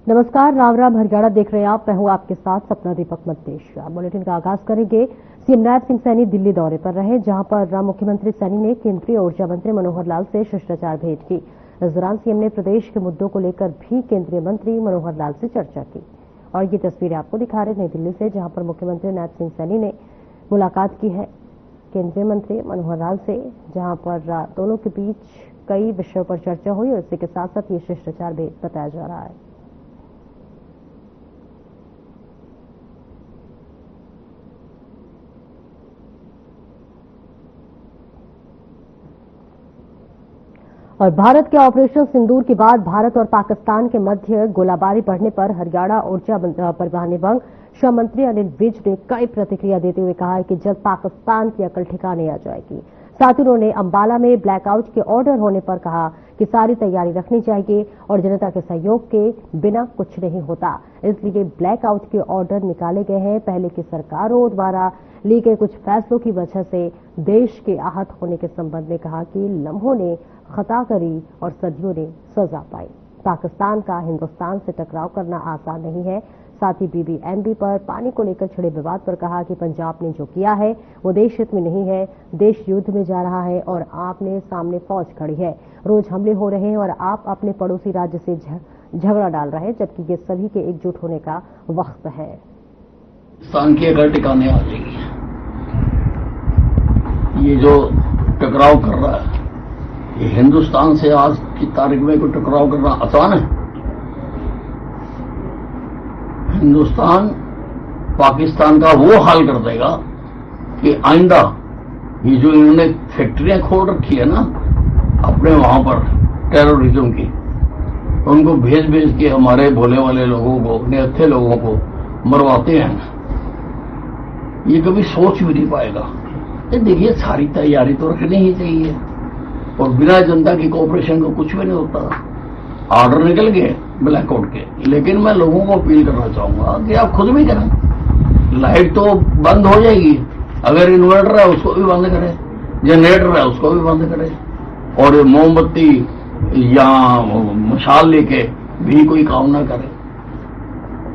नमस्कार, राम राम हरियाणा देख रहे हैं आप। मैं हूं आपके साथ सपना दीपक मध्य। बुलेटिन का आगाज करेंगे। सीएम नायब सिंह सैनी दिल्ली दौरे पर रहे, जहां पर मुख्यमंत्री सैनी ने केंद्रीय ऊर्जा मंत्री मनोहर लाल से शिष्टाचार भेंट की। इस दौरान सीएम ने प्रदेश के मुद्दों को लेकर भी केंद्रीय मंत्री मनोहर लाल से चर्चा की। और ये तस्वीरें आपको दिखा रहे नई दिल्ली से, जहां पर मुख्यमंत्री नायब सिंह सैनी ने मुलाकात की है केंद्रीय मंत्री मनोहर लाल से, जहां पर दोनों के बीच कई विषयों पर चर्चा हुई और इसी के साथ साथ ये शिष्टाचार भेंट बताया जा रहा है। और भारत के ऑपरेशन सिंदूर के बाद भारत और पाकिस्तान के मध्य गोलाबारी बढ़ने पर हरियाणा ऊर्जा परिवहन एवं श्रम मंत्री अनिल विज ने कई प्रतिक्रिया देते हुए कहा है कि जल्द पाकिस्तान की अकल ठिकाने आ जाएगी। साथ ही उन्होंने अंबाला में ब्लैकआउट के ऑर्डर होने पर कहा कि सारी तैयारी रखनी चाहिए और जनता के सहयोग के बिना कुछ नहीं होता, इसलिए ब्लैकआउट के ऑर्डर निकाले गए हैं। पहले की सरकारों द्वारा लिए गए कुछ फैसलों की वजह से देश के आहत होने के संबंध में कहा कि लम्हों ने खता करी और सदियों ने सजा पाई। पाकिस्तान का हिंदुस्तान से टकराव करना आसान नहीं है। साथ ही बीबीएमबी पर पानी को लेकर छिड़े विवाद पर कहा कि पंजाब ने जो किया है वो देश हित में नहीं है, देश युद्ध में जा रहा है और आपने सामने फौज खड़ी है, रोज हमले हो रहे हैं और आप अपने पड़ोसी राज्य से झगड़ा डाल रहे हैं, जबकि ये सभी के एकजुट होने का वक्त है। पाकिस्तान की अगर ठिकाने आ जाएगी, ये जो टकराव कर रहा है, ये हिंदुस्तान से आज की तारीख में कोई टकराव करना आसान है? हिंदुस्तान पाकिस्तान का वो हाल कर देगा कि आइंदा ये जो इन्होंने फैक्ट्रियां खोल रखी है ना अपने वहां पर टेररिज्म की, उनको भेज भेज के हमारे भोले वाले लोगों को, अपने अच्छे लोगों को मरवाते हैं, ये कभी सोच भी नहीं पाएगा। ये देखिए, सारी तैयारी तो रखनी ही चाहिए और बिना जनता की कोऑपरेशन को कुछ भी नहीं होता। ऑर्डर निकल गए ब्लैकआउट के, लेकिन मैं लोगों को अपील करना चाहूंगा कि आप खुद भी करें। लाइट तो बंद हो जाएगी, अगर इन्वर्टर है उसको भी बंद करें, जनरेटर है उसको भी बंद करें और मोमबत्ती या मशाल लेके भी कोई काम ना करे,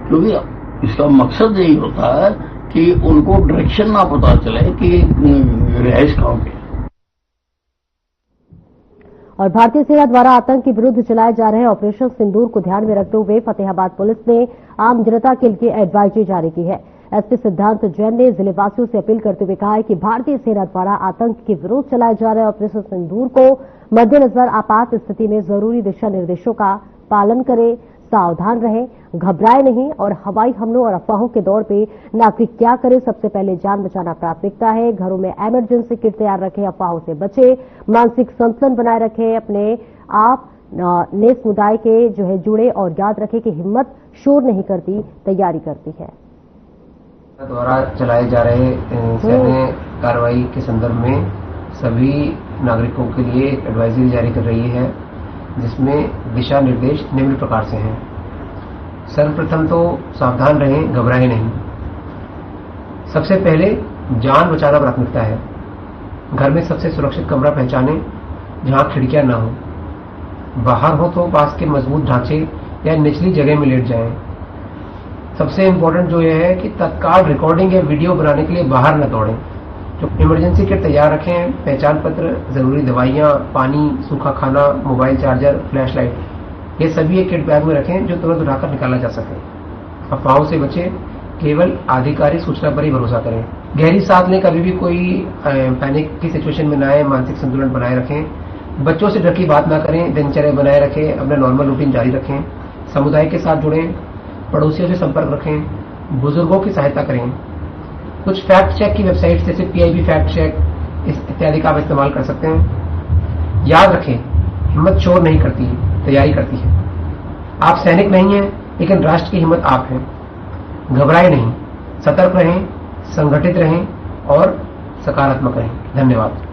क्योंकि इसका मकसद यही होता है कि उनको डायरेक्शन ना पता चले कि रिहाइश कहां पे। और भारतीय सेना द्वारा आतंक के विरुद्ध चलाए जा रहे ऑपरेशन सिंदूर को ध्यान में रखते हुए फतेहाबाद पुलिस ने आम जनता के लिए एडवाइजरी जारी की है। एसपी सिद्धांत जैन ने जिलेवासियों से अपील करते हुए कहा है कि भारतीय सेना द्वारा आतंक के विरुद्ध चलाए जा रहे ऑपरेशन सिंदूर को मद्देनजर आपात स्थिति में जरूरी दिशा निर्देशों का पालन करें, सावधान रहें, घबराए नहीं और हवाई हमलों और अफवाहों के दौर पे नागरिक क्या करे? सबसे पहले जान बचाना प्राथमिकता है। घरों में इमरजेंसी किट तैयार रखें, अफवाहों से बचें, मानसिक संतुलन बनाए रखें, अपने आप ने समुदाय के जो है जुड़े और याद रखें कि हिम्मत शोर नहीं करती, तैयारी करती है। द्वारा चलाए जा रहे सैन्य कार्रवाई के संदर्भ में सभी नागरिकों के लिए एडवाइजरी जारी कर रही है, जिसमें दिशा निर्देश निम्न प्रकार से हैं। सर्वप्रथम तो सावधान रहें, घबराएं नहीं। सबसे पहले जान बचाना प्राथमिकता है। घर में सबसे सुरक्षित कमरा पहचानें जहां खिड़कियां न हो। बाहर हो तो पास के मजबूत ढांचे या निचली जगह में लेट जाएं। सबसे इम्पोर्टेंट जो यह है कि तत्काल रिकॉर्डिंग या वीडियो बनाने के लिए बाहर न दौड़ें। जो इमरजेंसी किट तैयार रखें, पहचान पत्र, जरूरी दवाइयाँ, पानी, सूखा खाना, मोबाइल चार्जर, फ्लैश लाइट, ये सभी एक किट बैग में रखें जो तुरंत उठाकर निकाला जा सके। अफवाहों से बचें, केवल आधिकारिक सूचना पर ही भरोसा करें। गहरी सांस लें, कभी भी कोई पैनिक की सिचुएशन में न आए, मानसिक संतुलन बनाए रखें। बच्चों से डर की बात ना करें, दिनचर्या बनाए रखें, अपना नॉर्मल रूटीन जारी रखें। समुदाय के साथ जुड़ें, पड़ोसियों से संपर्क रखें, बुजुर्गों की सहायता करें। कुछ फैक्ट चेक की वेबसाइट जैसे PIB फैक्ट चेक इत्यादि का आप इस्तेमाल कर सकते हैं। याद रखें, हिम्मत शोर नहीं करती, तैयारी करती है। आप सैनिक नहीं हैं, लेकिन राष्ट्र की हिम्मत आप हैं। घबराए नहीं, सतर्क रहें, संगठित रहें और सकारात्मक रहें। धन्यवाद।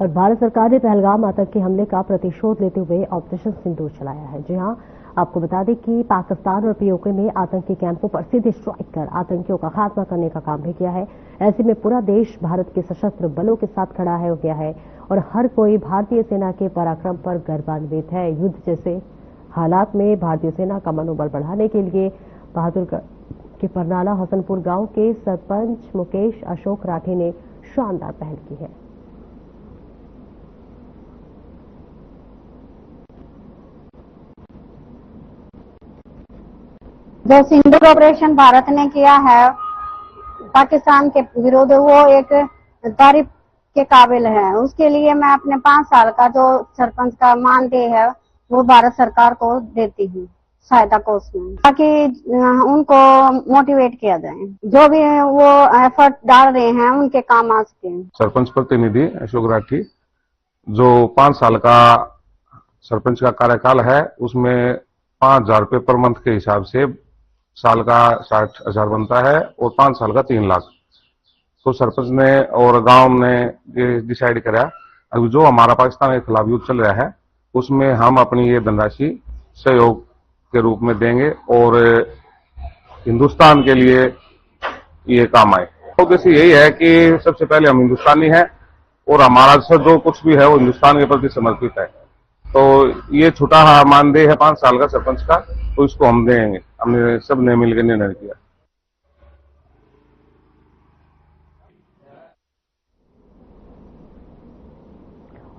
और भारत सरकार ने पहलगाम आतंकी हमले का प्रतिशोध लेते हुए ऑपरेशन सिंदूर चलाया है। जी हां, आपको बता दें कि पाकिस्तान और POK में आतंकी कैंपों पर सीधे स्ट्राइक कर आतंकियों का खात्मा करने का काम भी किया है। ऐसे में पूरा देश भारत के सशस्त्र बलों के साथ खड़ा हो गया है और हर कोई भारतीय सेना के पराक्रम पर गर्वान्वित है। युद्ध जैसे हालात में भारतीय सेना का मनोबल बढ़ाने के लिए बहादुरगढ़ के परनाला हसनपुर गांव के सरपंच मुकेश अशोक राठी ने शानदार पहल की है। जो सिंदूर ऑपरेशन भारत ने किया है पाकिस्तान के विरुद्ध, वो एक तारीफ के काबिल है। उसके लिए मैं अपने 5 साल का जो सरपंच का मानदेय है वो भारत सरकार को देती हूँ सहायता कोष में, ताकि उनको मोटिवेट किया जाए, जो भी वो एफर्ट डाल रहे हैं उनके काम आ सके। सरपंच प्रतिनिधि अशोक राठी, जो 5 साल का सरपंच का कार्यकाल है, उसमें 5,000 रुपये पर मंथ के हिसाब से साल का 60,000 बनता है और 5 साल का 3 लाख। तो सरपंच ने और गांव ने ये डिसाइड करा, अभी जो हमारा पाकिस्तान के खिलाफ युद्ध चल रहा है उसमें हम अपनी ये धनराशि सहयोग के रूप में देंगे और हिंदुस्तान के लिए ये काम आए। तो उद्देश्य यही है कि सबसे पहले हम हिंदुस्तानी हैं और हमारा जो कुछ भी है वो हिंदुस्तान के प्रति समर्पित है। तो ये छोटा मानदेय है 5 साल का सरपंच का, तो इसको हम देंगे। हमने सबने मिलकर निर्णय किया।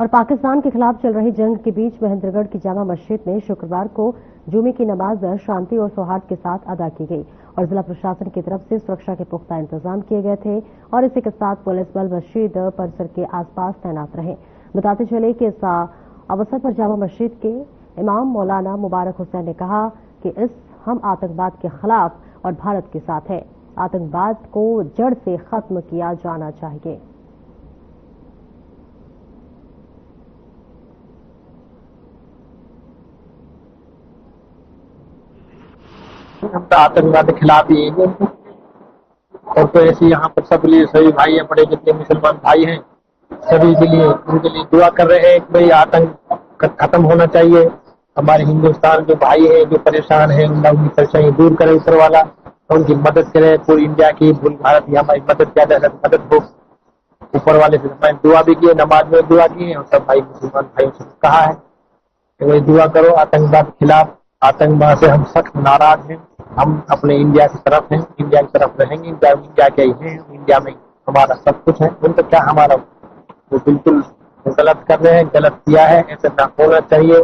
और पाकिस्तान के खिलाफ चल रही जंग के बीच महेंद्रगढ़ की जामा मस्जिद में शुक्रवार को जुमे की नमाज शांति और सौहार्द के साथ अदा की गई और जिला प्रशासन की तरफ से सुरक्षा के पुख्ता इंतजाम किए गए थे और इसी के साथ पुलिस बल मस्जिद परिसर के आसपास तैनात रहे। बताते चले कि इस अवसर पर जामा मस्जिद के इमाम मौलाना मुबारक हुसैन ने कहा कि हम आतंकवाद के खिलाफ और भारत के साथ हैं। आतंकवाद को जड़ से खत्म किया जाना चाहिए। हम तो आतंकवाद के खिलाफ ही हैं और तो ऐसे यहाँ पर सब लिए सभी भाई हैं, बड़े जितने मुसलमान भाई हैं सभी के लिए उनके लिए दुआ कर रहे हैं कि भाई आतंक खत्म होना चाहिए। हमारे हिंदुस्तान जो भाई हैं जो परेशान हैं उनकी परेशानी दूर करे ऊपर वाला, उनकी मदद करे। पूरी इंडिया की पूरी भारत की हमारी मदद ज्यादा से मदद हो। ऊपर वाले से हमारी दुआ भी की है, नमाज में दुआ की है और सब भाई मुसलमान भाइयों से कहा है कि भाई दुआ करो आतंकवाद के खिलाफ। आतंकवाद से हम सख्त नाराज हैं। हम अपने इंडिया की तरफ हैं, इंडिया की तरफ रहेंगे। इंडिया के ही हैं, इंडिया में हमारा सब कुछ है। उनका क्या हमारा, वो बिल्कुल गलत कर रहे हैं, गलत किया है, ऐसा ना होना चाहिए।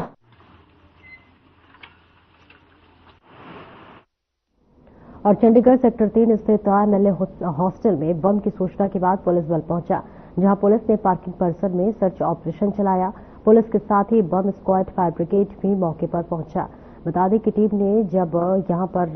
और चंडीगढ़ सेक्टर 3 स्थित एमएलए हॉस्टल में बम की सूचना के बाद पुलिस बल पहुंचा, जहां पुलिस ने पार्किंग परिसर में सर्च ऑपरेशन चलाया। पुलिस के साथ ही बम स्क्वाड फायर ब्रिगेड भी मौके पर पहुंचा। बता दें कि टीम ने जब यहां पर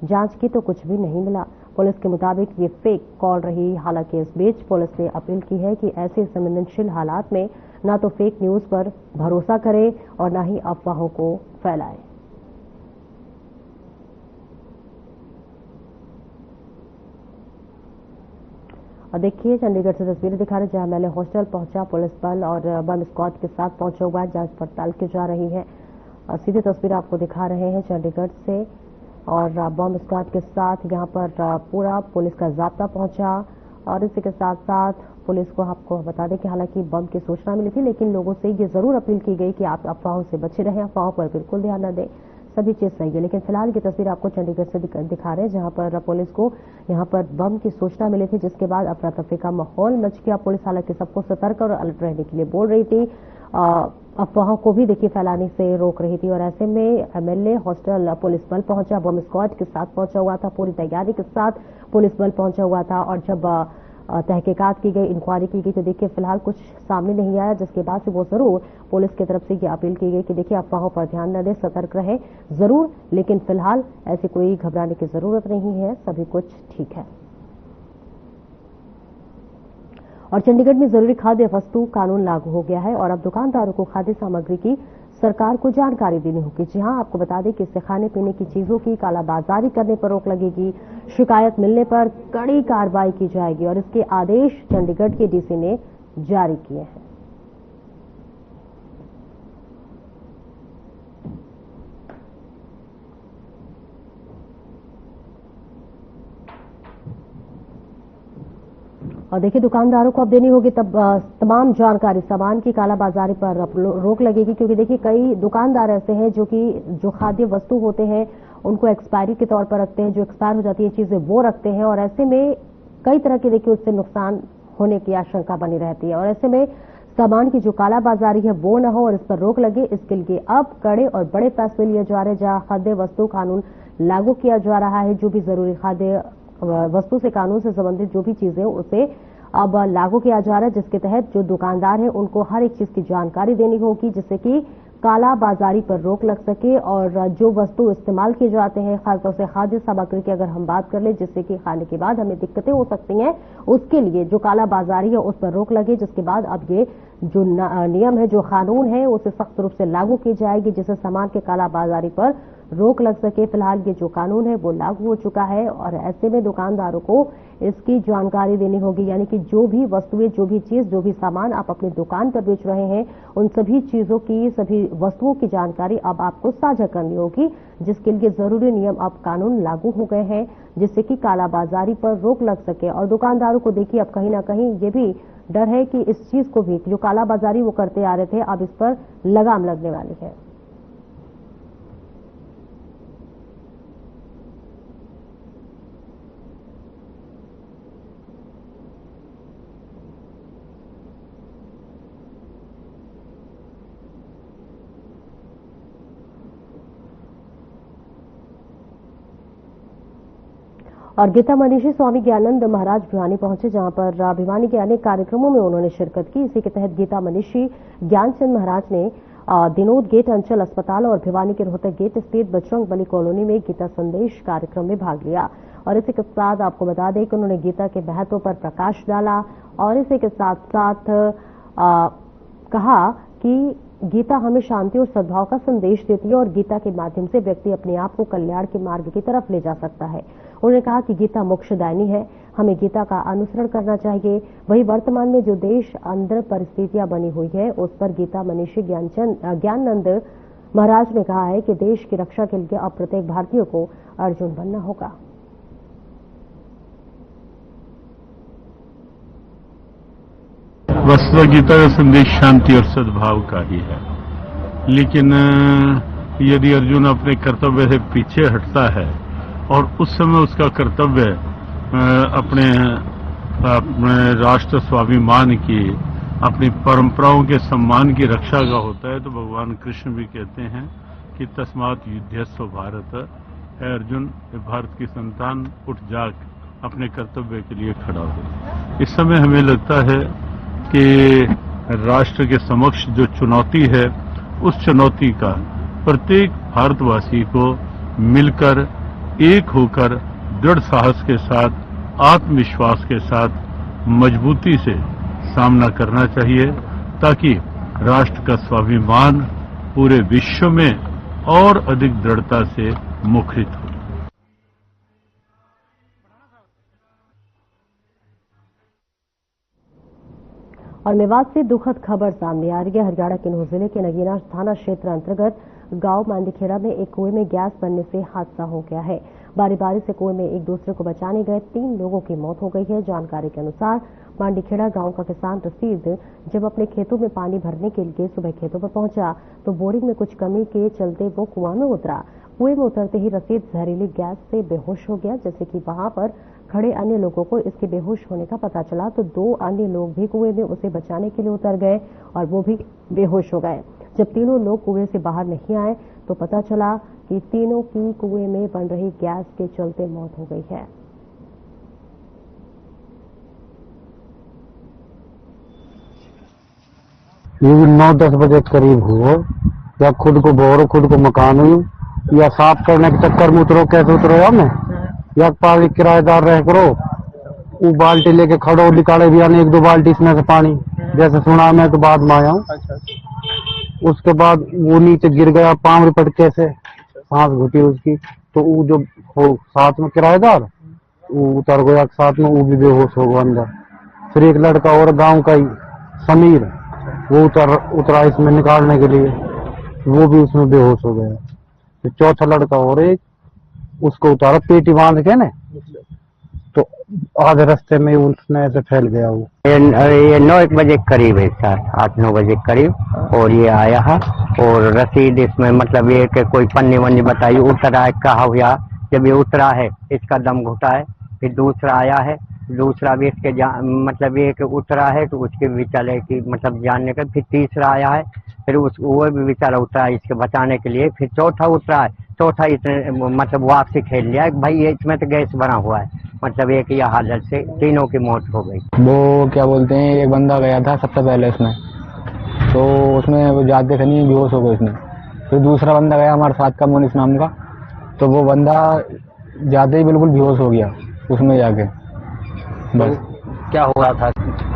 जांच की तो कुछ भी नहीं मिला। पुलिस के मुताबिक ये फेक कॉल रही। हालांकि इस बीच पुलिस ने अपील की है कि ऐसे संवेदनशील हालात में न तो फेक न्यूज पर भरोसा करें और न ही अफवाहों को फैलाएं। और देखिए चंडीगढ़ से तस्वीरें दिखा रहे जहां एमएलए हॉस्टल पहुंचा पुलिस बल और बम स्क्वाड के साथ पहुंचा हुआ है। जांच पड़ताल की जा रही है। सीधी तस्वीर आपको दिखा रहे हैं चंडीगढ़ से और बम स्क्वाड के साथ यहां पर पूरा पुलिस का जाब्ता पहुंचा। और इसी के साथ साथ पुलिस को आपको बता दें कि हालांकि बम की सूचना मिली थी, लेकिन लोगों से ये जरूर अपील की गई कि आप अफवाहों से बचे रहें, अफवाहों पर बिल्कुल ध्यान न दें, सभी चीज सही है। लेकिन फिलहाल की तस्वीर आपको चंडीगढ़ से दिखा रहे हैं जहां पर पुलिस को यहां पर बम की सूचना मिली थी, जिसके बाद अफरा तफरी का माहौल मच गया। पुलिस हालांकि सबको सतर्क और अलर्ट रहने के लिए बोल रही थी, अफवाहों को भी देखिए फैलाने से रोक रही थी। और ऐसे में एमएलए हॉस्टल पुलिस बल पहुंचा, बम स्क्वाड के साथ पहुंचा हुआ था, पूरी तैयारी के साथ पुलिस बल पहुंचा हुआ था। और जब तहकीकात की गई, इंक्वायरी की गई तो देखिए फिलहाल कुछ सामने नहीं आया, जिसके बाद से वो जरूर पुलिस की तरफ से ये अपील की गई कि देखिए अफवाहों पर ध्यान न दें, सतर्क रहे जरूर, लेकिन फिलहाल ऐसी कोई घबराने की जरूरत नहीं है, सभी कुछ ठीक है। और चंडीगढ़ में जरूरी खाद्य वस्तु कानून लागू हो गया है और अब दुकानदारों को खाद्य सामग्री की सरकार को जानकारी देनी होगी। जी हां, आपको बता दें कि इससे खाने पीने की चीजों की कालाबाजारी करने पर रोक लगेगी। शिकायत मिलने पर कड़ी कार्रवाई की जाएगी और इसके आदेश चंडीगढ़ के डीसी ने जारी किए हैं। और और देखिए, दुकानदारों को अब देनी होगी तब तमाम जानकारी, सामान की कालाबाजारी पर अब रोक लगेगी, क्योंकि देखिए कई दुकानदार ऐसे हैं जो खाद्य वस्तु होते हैं उनको एक्सपायरी के तौर पर रखते हैं, जो एक्सपायर हो जाती है चीजें वो रखते हैं, और ऐसे में कई तरह के देखिए उससे नुकसान होने की आशंका बनी रहती है। और ऐसे में सामान की जो कालाबाजारी है वो न हो और इस पर रोक लगे, इसके लिए अब कड़े और बड़े फैसले लिए जा रहे हैं। जहां खाद्य वस्तु कानून लागू किया जा रहा है, जो भी जरूरी खाद्य वस्तु से कानून से संबंधित जो भी चीजें उसे अब लागू किया जा रहा है, जिसके तहत जो दुकानदार हैं उनको हर एक चीज की जानकारी देनी होगी, जिससे कि कालाबाजारी पर रोक लग सके। और जो वस्तु इस्तेमाल किए जाते हैं, खासतौर से खाद्य सामग्री की अगर हम बात कर ले, जिससे कि खाने के बाद हमें दिक्कतें हो सकती हैं, उसके लिए जो कालाबाजारी है उस पर रोक लगे, जिसके बाद अब ये जो नियम है, जो कानून है, उसे सख्त रूप से लागू की जाएगी, जिससे सामान के कालाबाजारी पर रोक लग सके। फिलहाल ये जो कानून है वो लागू हो चुका है और ऐसे में दुकानदारों को इसकी जानकारी देनी होगी, यानी कि जो भी वस्तुएं, जो भी चीज, जो भी सामान आप अपनी दुकान पर बेच रहे हैं, उन सभी चीजों की, सभी वस्तुओं की जानकारी अब आपको साझा करनी होगी, जिसके लिए जरूरी नियम, अब कानून लागू हो गए हैं, जिससे कि कालाबाजारी पर रोक लग सके। और दुकानदारों को देखिए अब कहीं ना कहीं ये भी डर है कि इस चीज को भी, जो कालाबाजारी वो करते आ रहे थे, अब इस पर लगाम लगने वाली है। और गीता मनीषी स्वामी ज्ञानानंद महाराज भिवानी पहुंचे, जहां पर भिवानी के अनेक कार्यक्रमों में उन्होंने शिरकत की। इसी के तहत गीता मनीषी ज्ञानचंद महाराज ने दिनोद गेट अंचल अस्पताल और भिवानी के रोहतक गेट स्थित बजरंग बली कॉलोनी में गीता संदेश कार्यक्रम में भाग लिया। और इसी के साथ आपको बता दें कि उन्होंने गीता के महत्व पर प्रकाश डाला और इसी के साथ साथ कहा कि गीता हमें शांति और सद्भाव का संदेश देती है और गीता के माध्यम से व्यक्ति अपने आप को कल्याण के मार्ग की तरफ ले जा सकता है। उन्होंने कहा कि गीता मोक्षदायिनी है, हमें गीता का अनुसरण करना चाहिए। वहीं वर्तमान में जो देश अंदर परिस्थितियां बनी हुई है, उस पर गीता मनीषी ज्ञानानंद महाराज ने कहा है कि देश की रक्षा के लिए अब प्रत्येक भारतीय को अर्जुन बनना होगा। वस्तुतः गीता का संदेश शांति और सद्भाव का ही है, लेकिन यदि अर्जुन अपने कर्तव्य से पीछे हटता है और उस समय उसका कर्तव्य अपने राष्ट्र स्वाभिमान की, अपनी परंपराओं के सम्मान की रक्षा का होता है, तो भगवान कृष्ण भी कहते हैं कि तस्मात् युध्यस्व भारत, है अर्जुन, भारत की संतान उठ जाग अपने कर्तव्य के लिए खड़ा हो। इस समय हमें लगता है कि राष्ट्र के समक्ष जो चुनौती है, उस चुनौती का प्रत्येक भारतवासी को मिलकर, एक होकर, दृढ़ साहस के साथ, आत्मविश्वास के साथ मजबूती से सामना करना चाहिए, ताकि राष्ट्र का स्वाभिमान पूरे विश्व में और अधिक दृढ़ता से मुखरित हो। और मेवात से दुखद खबर सामने आ रही है। हरियाणा के नूंह जिले के नगीना थाना क्षेत्र अंतर्गत गांव मांडीखेड़ा में एक कुएं में गैस बनने से हादसा हो गया है। बारी बारी से कुएं में एक दूसरे को बचाने गए 3 लोगों की मौत हो गई है। जानकारी के अनुसार मांडीखेड़ा गांव का किसान रसीद जब अपने खेतों में पानी भरने के लिए सुबह खेतों पर पहुंचा तो बोरिंग में कुछ कमी के चलते वो कुआं में उतरा। कुएं में उतरते ही रसीद जहरीली गैस से बेहोश हो गया। जैसे कि वहां पर खड़े अन्य लोगों को इसके बेहोश होने का पता चला तो 2 अन्य लोग भी कुएं में उसे बचाने के लिए उतर गए और वो भी बेहोश हो गए। जब तीनों लोग कुएं से बाहर नहीं आए तो पता चला कि तीनों की कुएं में बन रही गैस के चलते मौत हो गई है। ये 9-10 बजे करीब हुआ, या खुद को बोरो, खुद को मकान हुई, या साफ करने के चक्कर में उतरो, कैसे उतरो हमें, या पानी किराएदार रह करो, वो बाल्टी लेके खड़ो, निकाले भी आने 1-2 बाल्टी इसमें से पानी, जैसे सुना मैं तो बाद में आया हूँ। उसके बाद वो नीचे गिर गया, पाँव रिपटके से सांस घुटी उसकी, तो वो जो साथ में किराएदार वो उतर गया साथ में, वो भी बेहोश हो गया अंदर। फिर एक लड़का और गांव का ही समीर, वो उतरा इसमें निकालने के लिए, वो भी उसमें बेहोश हो गया। फिर चौथा लड़का और एक, उसको उतारा पेटी बांध के ना, तो आधे रास्ते में उसने ऐसे फैल गया वो। ये 9 बजे करीब है सर, 8-9 बजे करीब। और ये आया है और रसीद इसमें मतलब ये कि कोई पन्नी वन्नी बताई, उतरा है कहा हुआ। जब ये उतरा है इसका दम घुटा है, फिर दूसरा आया है, दूसरा भी इसके मतलब ये कि उतरा है तो उसके बेचारे की मतलब जानने का। फिर तीसरा आया है, फिर वो भी बेचारा उतरा है इसके बचाने के लिए। फिर चौथा उतरा है, चौथा इतने मतलब वापसी खेल लिया भाई, ये इसमें तो गैस बना हुआ है। मतलब एक यह हालत से तीनों की मौत हो गई। वो क्या बोलते हैं, एक बंदा गया था सबसे पहले इसमें, तो उसमें वो जाते थे नहीं, बेहोश हो गए उसमें। फिर दूसरा बंदा गया हमारे साथ का, मोनिस नाम का, तो वो बंदा जाते ही बिल्कुल बेहोश हो गया उसमें जाके। बस क्या हो रहा था,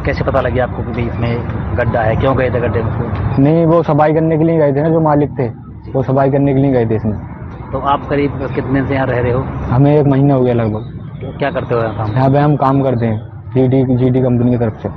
कैसे पता लगे आपको कि इसमें गड्ढा है, क्यों गए थे गड्ढे में? नहीं, वो सफाई करने के लिए गए थे ना, जो मालिक थे वो सफाई करने के लिए गए थे इसमें। तो आप करीब कितने से यहाँ रह रहे हो? हमें 1 महीना हो गया लगभग। क्या करते हो यहाँ? यहाँ पे हम काम करते हैं जीटी कंपनी की तरफ से।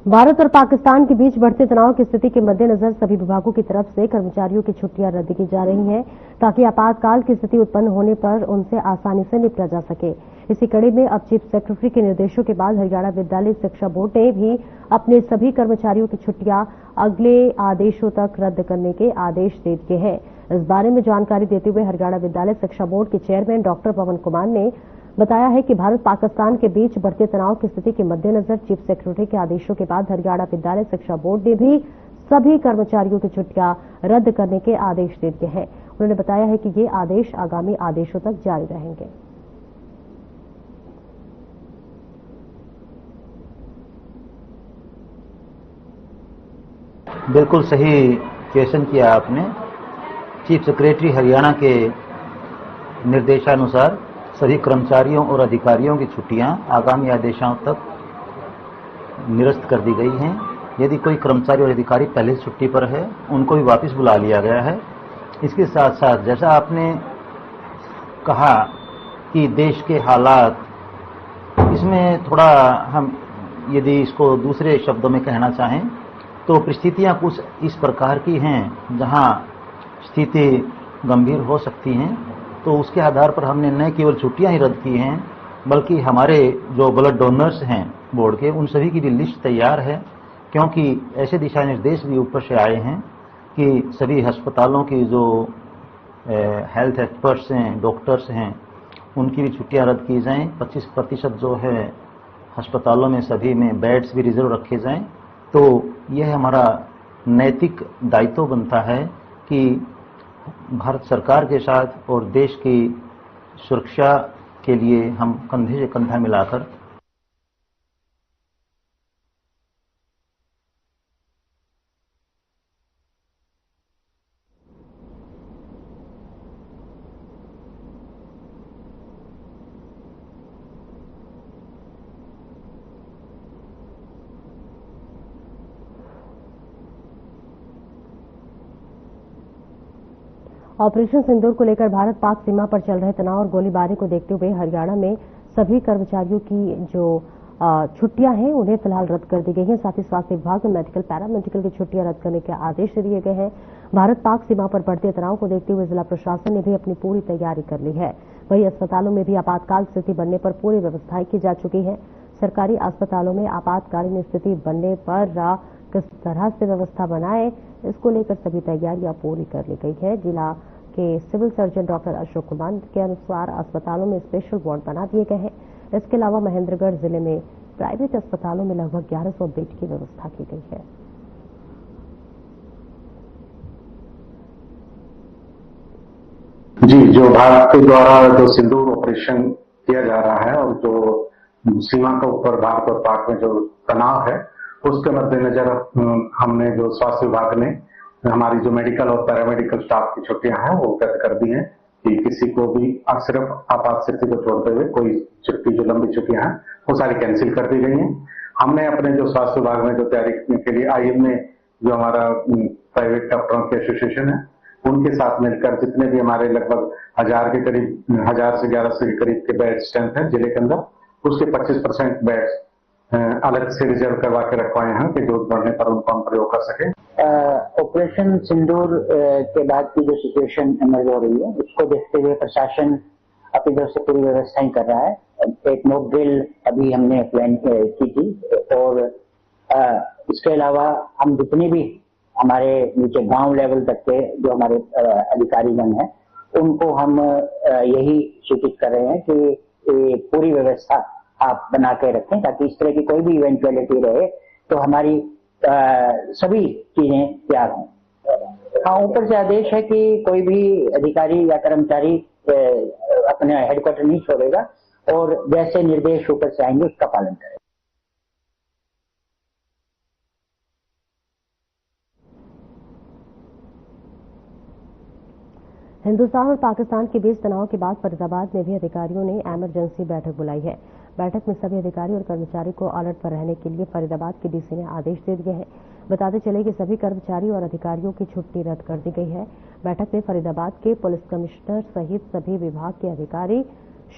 भारत और पाकिस्तान के बीच बढ़ते तनाव की स्थिति के मद्देनजर सभी विभागों की तरफ से कर्मचारियों की छुट्टियां रद्द की जा रही हैं, ताकि आपातकाल की स्थिति उत्पन्न होने पर उनसे आसानी से निपटा जा सके। इसी कड़ी में अब चीफ सेक्रेटरी के निर्देशों के बाद हरियाणा विद्यालय शिक्षा बोर्ड ने भी अपने सभी कर्मचारियों की छुट्टियां अगले आदेशों तक रद्द करने के आदेश दे दिए हैं। इस बारे में जानकारी देते हुए हरियाणा विद्यालय शिक्षा बोर्ड के चेयरमैन डॉक्टर पवन कुमार ने बताया है कि भारत पाकिस्तान के बीच बढ़ते तनाव की स्थिति के मद्देनजर चीफ सेक्रेटरी के आदेशों के बाद हरियाणा विद्यालय शिक्षा बोर्ड ने भी सभी कर्मचारियों की छुट्टियां रद्द करने के आदेश दे दिए हैं। उन्होंने बताया है कि ये आदेश आगामी आदेशों तक जारी रहेंगे। बिल्कुल सही क्वेश्चन किया आपने। चीफ सेक्रेटरी हरियाणा के निर्देशानुसार सभी कर्मचारियों और अधिकारियों की छुट्टियां आगामी आदेशों तक निरस्त कर दी गई हैं। यदि कोई कर्मचारी और अधिकारी पहले से छुट्टी पर है, उनको भी वापस बुला लिया गया है। इसके साथ साथ जैसा आपने कहा कि देश के हालात, इसमें थोड़ा हम यदि इसको दूसरे शब्दों में कहना चाहें तो परिस्थितियां कुछ इस प्रकार की हैं जहां स्थिति गंभीर हो सकती हैं। तो उसके आधार पर हमने न केवल छुट्टियां ही रद्द की हैं, बल्कि हमारे जो ब्लड डोनर्स हैं बोर्ड के, उन सभी की भी लिस्ट तैयार है, क्योंकि ऐसे दिशा निर्देश भी ऊपर से आए हैं कि सभी अस्पतालों की जो हेल्थ एक्सपर्ट्स हैं, डॉक्टर्स हैं, उनकी भी छुट्टियां रद्द की जाएं। 25% जो है अस्पतालों में सभी में बेड्स भी रिजर्व रखे जाएं। तो यह हमारा नैतिक दायित्व बनता है कि भारत सरकार के साथ और देश की सुरक्षा के लिए हम कंधे से कंधा मिलाकर ऑपरेशन सिंदूर को लेकर भारत पाक सीमा पर चल रहे तनाव और गोलीबारी को देखते हुए हरियाणा में सभी कर्मचारियों की जो छुट्टियां हैं उन्हें फिलहाल रद्द कर दी गई हैं। साथ ही स्वास्थ्य विभाग में मेडिकल पैरामेडिकल की छुट्टियां रद्द करने के आदेश दिए गए हैं। भारत पाक सीमा पर बढ़ते तनाव को देखते हुए जिला प्रशासन ने भी अपनी पूरी तैयारी कर ली है। वहीं अस्पतालों में भी आपातकाल स्थिति बनने पर पूरी व्यवस्थाएं की जा चुकी है। सरकारी अस्पतालों में आपातकालीन स्थिति बनने पर किस तरह से व्यवस्था बनाए, इसको लेकर सभी तैयारियां पूरी कर ली गई है। जिला के civil surgeon doctor Ashok Kumar के अनुसार अस्पतालों में स्पेशल वार्ड बना दिए गए हैं। इसके अलावा महेंद्रगढ़ जिले में प्राइवेट अस्पतालों में लगभग 1100 बेड की व्यवस्था की गई है। जी, जो भारत के द्वारा जो सिंदूर ऑपरेशन किया जा रहा है और जो सीमा के ऊपर भारत और पाक में जो तनाव है, उसके मद्देनजर हमने जो स्वास्थ्य विभाग ने हमारी जो मेडिकल और पैरामेडिकल स्टाफ की छुट्टियां हैं वो रद्द कर दी हैं कि किसी को भी सिर्फ आपात स्थिति को छोड़ते हुए कोई छुट्टी जो लंबी छुट्टियां हैं वो सारी कैंसिल कर दी गई हैं। हमने अपने जो स्वास्थ्य विभाग में जो तैयारी के लिए आईएम में जो हमारा प्राइवेट डॉक्टरों की एसोसिएशन है, उनके साथ मिलकर जितने भी हमारे लगभग 1000 के करीब 1000 से 1100 के करीब के बेड स्ट्रेंथ है जिले के अंदर, उसके 25% बेड्स अलग से रिजर्व करवा के रखवाए हैं कि जरूरत पड़ने पर उनको हम प्रयोग कर सकें। ऑपरेशन सिंदूर के बाद की जो सिचुएशन इमर्ज हो रही है उसको देखते हुए प्रशासन अपनी तरफ से पूरी व्यवस्थाएं कर रहा है। एक मॉक ड्रिल अभी हमने प्लान की थी और इसके अलावा हम जितने भी हमारे नीचे गांव लेवल तक के जो हमारे अधिकारीगण हैं उनको हम यही सूचित कर रहे हैं कि पूरी व्यवस्था आप बना के रखें ताकि इस तरह की कोई भी इवेंचुअलिटी रहे तो हमारी सभी चीजें तैयार हों। हाँ, ऊपर से आदेश है कि कोई भी अधिकारी या कर्मचारी अपने हेडक्वार्टर नहीं छोड़ेगा और जैसे निर्देश ऊपर से आएंगे उसका पालन करें। हिंदुस्तान और पाकिस्तान के बीच तनाव के बाद फरीदाबाद में भी अधिकारियों ने इमरजेंसी बैठक बुलाई है। बैठक में सभी अधिकारी और कर्मचारी को अलर्ट पर रहने के लिए फरीदाबाद के डीसी ने आदेश दे दिए हैं। बताते चले कि सभी कर्मचारी और अधिकारियों की छुट्टी रद्द कर दी गई है। बैठक में फरीदाबाद के पुलिस कमिश्नर सहित सभी विभाग के अधिकारी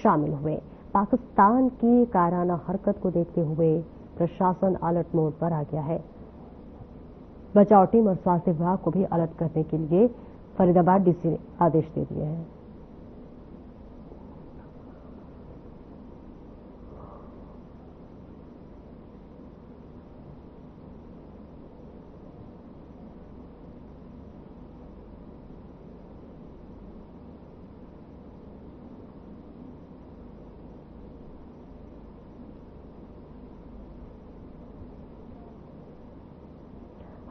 शामिल हुए। पाकिस्तान की कायराना हरकत को देखते हुए प्रशासन अलर्ट मोड पर आ गया है। बचाव टीम और स्वास्थ्य विभाग को भी अलर्ट करने के लिए फरीदाबाद डीसी ने आदेश दे दिए हैं।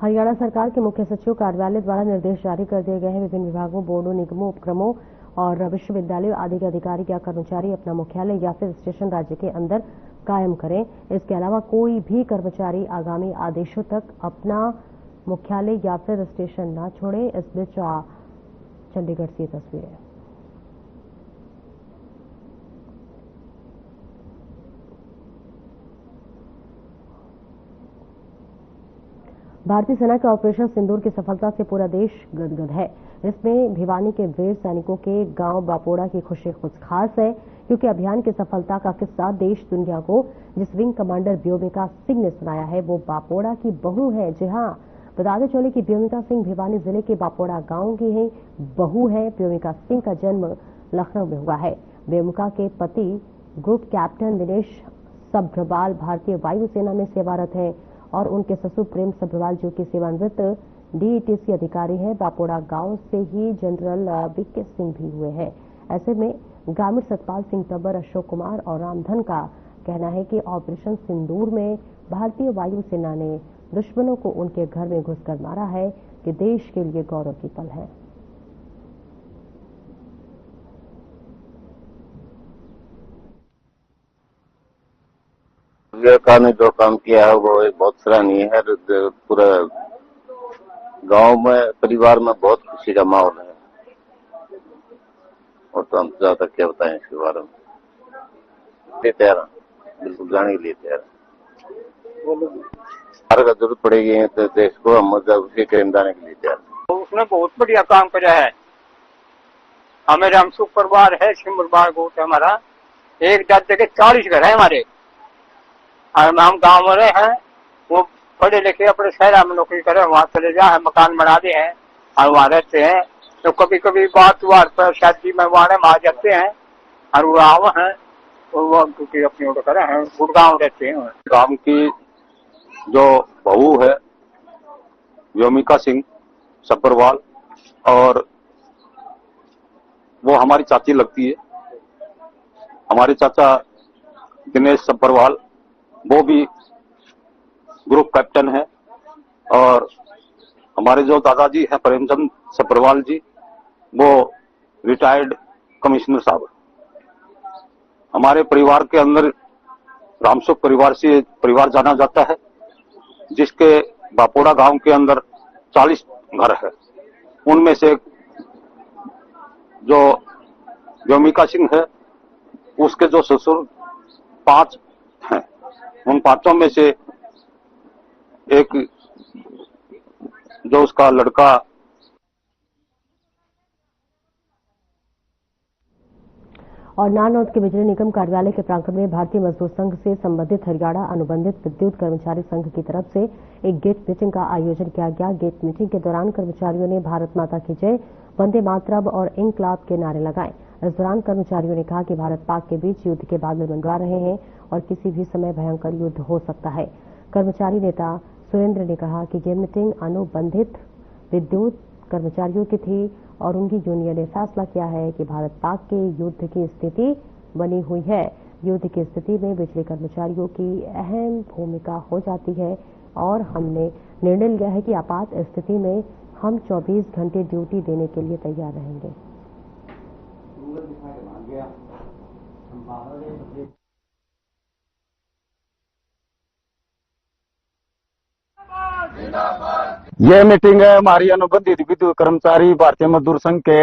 हरियाणा सरकार के मुख्य सचिव कार्यालय द्वारा निर्देश जारी कर दिए गए हैं। विभिन्न विभागों, बोर्डों, निगमों, उपक्रमों और विश्वविद्यालयों आदि के अधिकारी या कर्मचारी अपना मुख्यालय या फिर स्टेशन राज्य के अंदर कायम करें। इसके अलावा कोई भी कर्मचारी आगामी आदेशों तक अपना मुख्यालय या फिर स्टेशन न छोड़े। इस बीच चंडीगढ़ से तस्वीर है। भारतीय सेना के ऑपरेशन सिंदूर की सफलता से पूरा देश गदगद है। इसमें भिवानी के वीर सैनिकों के गांव बापोड़ा की खुशी कुछ खास है, क्योंकि अभियान की सफलता का किस्सा देश दुनिया को जिस विंग कमांडर व्योमिका सिंह ने सुनाया है वो बापोड़ा की बहू है। जी हां, बताते चले कि व्योमिका सिंह भिवानी जिले के बापोड़ा गांव की है बहू है। व्योमिका सिंह का जन्म लखनऊ में हुआ है। व्योमिका के पति ग्रुप कैप्टन दिनेश सब्रवाल भारतीय वायुसेना में सेवारत है और उनके ससुर प्रेम सब्रवाल जो कि सेवानिवृत्त डीईटीसी अधिकारी हैं। बापोड़ा गांव से ही जनरल बीके सिंह भी हुए हैं। ऐसे में ग्रामीण सतपाल सिंह तब्बर, अशोक कुमार और रामधन का कहना है कि ऑपरेशन सिंदूर में भारतीय वायुसेना ने दुश्मनों को उनके घर में घुसकर मारा है कि देश के लिए गौरव की पल है। सरकार ने जो काम किया है वो एक बहुत सराहनीय है। पूरा गांव में, परिवार में बहुत खुशी का माहौल है और तो हम ज्यादा क्या बताएं इसके बारे में। तैयार हैं, बिल्कुल जाने के लिए तैयार हैं। का जरूरत पड़ेगी तो देश को हम उसी टाइम जाने के लिए तैयार हैं। उसने बहुत बढ़िया काम किया है। हमें रामसुख परिवार है, सिमरबाग गोट है हमारा। एक दर्जे के 40 घर है हमारे। हम गांव में रहे हैं, वो पढ़े लिखे अपने शहर में नौकरी करे, वहाँ चले जाए, मकान बना दे हैं और वहाँ रहते हैं। तो कभी कभी बात हुआ पर शादी में वहाँ जाते हैं और वो आव हैं वो अपनी ऑर्डर करे हैं, गुड़गांव रहते हैं। गांव की जो बहू है व्योमिका सिंह सब्रवाल और वो हमारी चाची लगती है। हमारे चाचा दिनेश सब्रवाल वो भी ग्रुप कैप्टन है और हमारे जो दादाजी हैं प्रेमचंद सब्रवाल जी वो रिटायर्ड कमिश्नर साहब। हमारे परिवार के अंदर रामसुख परिवार से परिवार जाना जाता है, जिसके बापोड़ा गांव के अंदर 40 घर है। उनमें से जो व्योमिका सिंह है उसके जो ससुर 5 हैं, उन 5 में से एक जो उसका लड़का और नारनौद के बिजली निगम कार्यालय के प्रांगण में भारतीय मजदूर संघ से संबंधित हरियाणा अनुबंधित विद्युत कर्मचारी संघ की तरफ से एक गेट मीटिंग का आयोजन किया गया। गेट मीटिंग के दौरान कर्मचारियों ने भारत माता की जय, वंदे मातरम और इंकलाब के नारे लगाए। इस दौरान कर्मचारियों ने कहा कि भारत पाक के बीच युद्ध के बादल मंडरा रहे हैं और किसी भी समय भयंकर युद्ध हो सकता है। कर्मचारी नेता सुरेंद्र ने कहा कि ये मीटिंग अनुबंधित विद्युत कर्मचारियों की थी और उनकी यूनियन ने फैसला किया है कि भारत पाक के युद्ध की स्थिति बनी हुई है। युद्ध की स्थिति में बिजली कर्मचारियों की अहम भूमिका हो जाती है और हमने निर्णय लिया है कि आपात स्थिति में हम 24 घंटे ड्यूटी देने के लिए तैयार रहेंगे। यह मीटिंग है हमारी अनुबंधित विद्युत कर्मचारी भारतीय मजदूर संघ के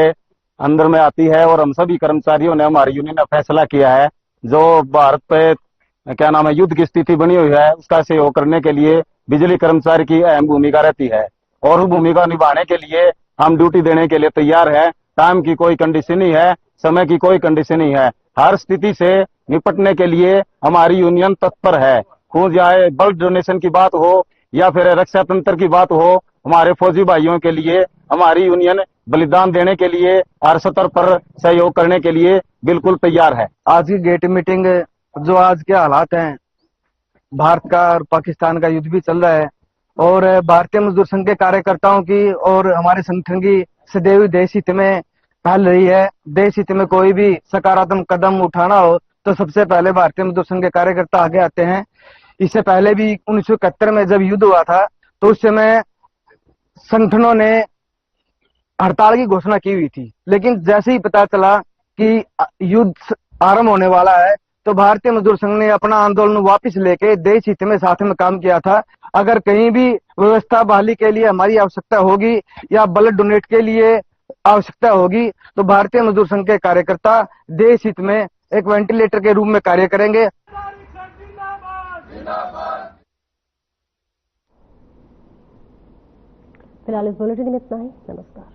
अंदर में आती है और हम सभी कर्मचारियों ने, हमारी यूनियन ने फैसला किया है जो भारत पे क्या नाम है युद्ध की स्थिति बनी हुई है उसका सहयोग करने के लिए बिजली कर्मचारी की अहम भूमिका रहती है और उस भूमिका निभाने के लिए हम ड्यूटी देने के लिए तैयार है। टाइम की कोई कंडीशन नहीं है, समय की कोई कंडीशन नहीं है। हर स्थिति से निपटने के लिए हमारी यूनियन तत्पर है। हो जाए ब्लड डोनेशन की बात हो या फिर रक्षा तंत्र की बात हो, हमारे फौजी भाइयों के लिए हमारी यूनियन बलिदान देने के लिए हर स्तर पर सहयोग करने के लिए बिल्कुल तैयार है। आज की गेट मीटिंग जो आज के हालात हैं, भारत का और पाकिस्तान का युद्ध भी चल रहा है और भारतीय मजदूर संघ के कार्यकर्ताओं की और हमारे संगठन की सदैव देश हित में पहल रही है। देश हित में कोई भी सकारात्मक कदम उठाना हो तो सबसे पहले भारतीय मजदूर संघ के कार्यकर्ता आगे आते हैं। इससे पहले भी 1971 में जब युद्ध हुआ था तो उस समय संगठनों ने हड़ताल की घोषणा की हुई थी, लेकिन जैसे ही पता चला कि युद्ध आरंभ होने वाला है तो भारतीय मजदूर संघ ने अपना आंदोलन वापस लेके देश हित में साथ में काम किया था। अगर कहीं भी व्यवस्था बहाली के लिए हमारी आवश्यकता होगी या ब्लड डोनेट के लिए आवश्यकता होगी तो भारतीय मजदूर संघ के कार्यकर्ता देश हित में एक वेंटिलेटर के रूप में कार्य करेंगे। फिलहाल इस बुलेटिन में इतना ही। नमस्कार।